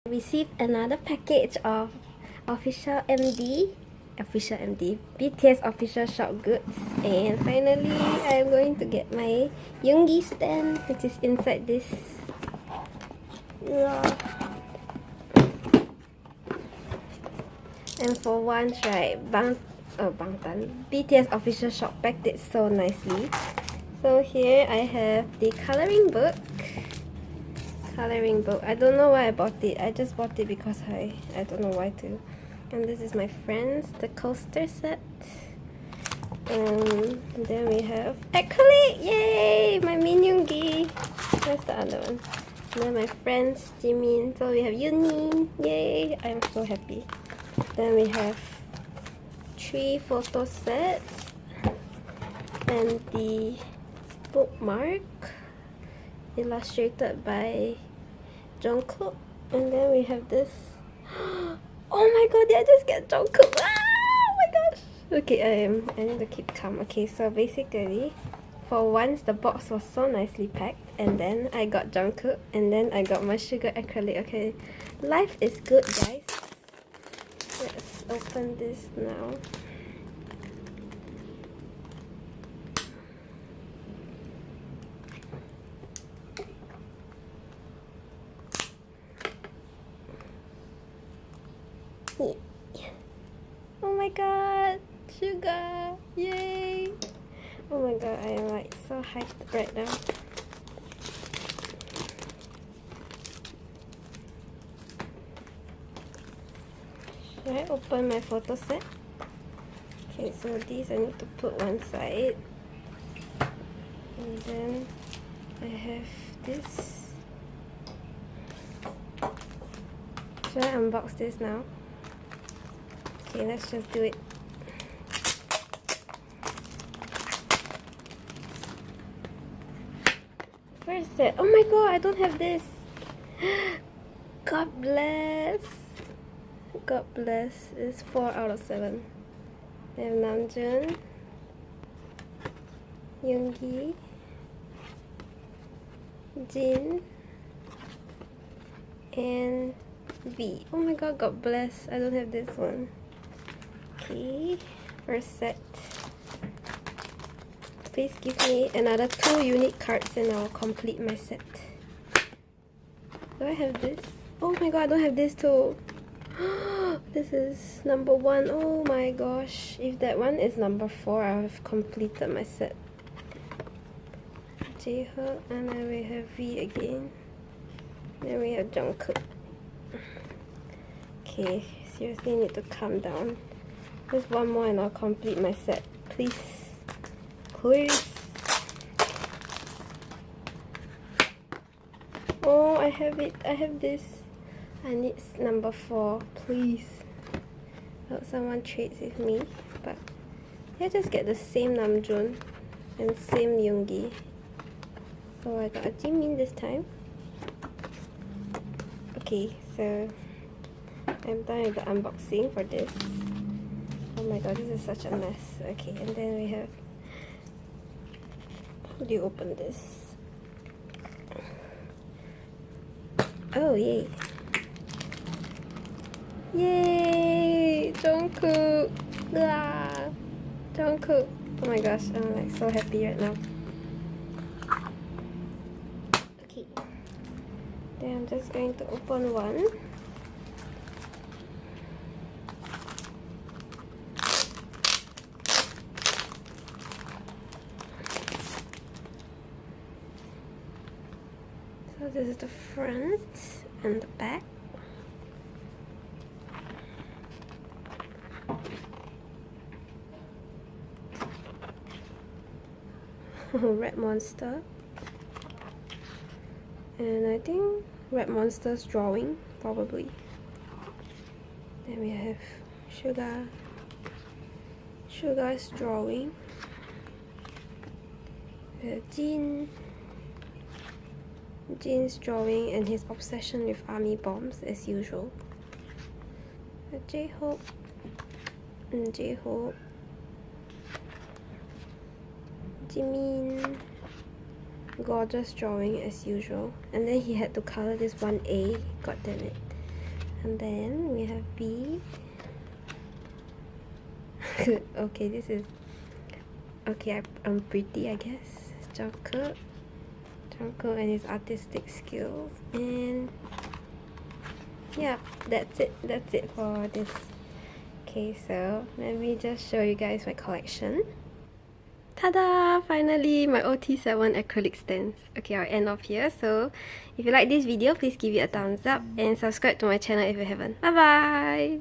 Received another package of official MD BTS official shop goods, and finally I'm going to get my Yoongi stand, which is inside this. And for once, right, Bangtan BTS official shop packed it so nicely. So here I have the coloring book. I don't know why I bought it. I just bought it because I don't know why to. And this is my friends, the coaster set. And then we have Acrylic, yay! My Yoongi. Where's the other one? And then my friends, Jimin. So we have Yunin, yay! I'm so happy. Then we have 3 photo sets and the bookmark illustrated by Jungkook. And then we have this. Oh my god, did I just get Jungkook? Oh my gosh. Okay, I need to keep calm. Okay, so basically, for once the box was so nicely packed, and then I got Jungkook, and then I got my Suga acrylic. Okay, life is good, guys. Let's open this now. Oh my god, Suga! Yay! Oh my god, I am like so hyped right now. Should I open my photo set? Okay, so these I need to put one side. And then I have this. Should I unbox this now? Okay, let's just do it. First set. Oh my god, I don't have this. God bless. God bless. It's 4 out of 7. We have Namjoon, Yoongi, Jin, and V. Oh my god, God bless. I don't have this one. Okay, first set. Please give me another 2 unique cards and I'll complete my set. Do I have this? Oh my god, I don't have this too. This is number 1. Oh my gosh. If that one is number 4, I have completed my set. J-Hope, and then we have V again. Then we have Jungkook. Okay, seriously need to calm down. Just one more and I'll complete my set. Please. Please. Oh, I have it. I have this. I need number 4. Please. I hope someone trades with me. But I just get the same Namjoon and same Yoongi. So I got a Jimin this time. Okay, so I'm done with the unboxing for this. Oh my god, this is such a mess. Okay, and then we have... How do you open this? Oh, yay. Yay! Jungkook! Ah, Jungkook! Oh my gosh, I'm like so happy right now. Okay. Then I'm just going to open one. So this is the front and the back. Red Monster. And I think Red Monster's drawing, probably. Then we have Suga's drawing. We have Jin's drawing and his obsession with army bombs as usual. J-Hope and J-Hope. Jimin, gorgeous drawing as usual. And then he had to color this 1A. God damn it. And then we have B. Okay, this is... Okay, I'm pretty, I guess. Jungkook. Jungkook and his artistic skills. And... yeah, that's it for this. Okay, so let me just show you guys my collection. Ta-da! Finally, my OT7 acrylic stands. Okay, I'll end off here. So, if you like this video, please give it a thumbs up and subscribe to my channel if you haven't. Bye-bye!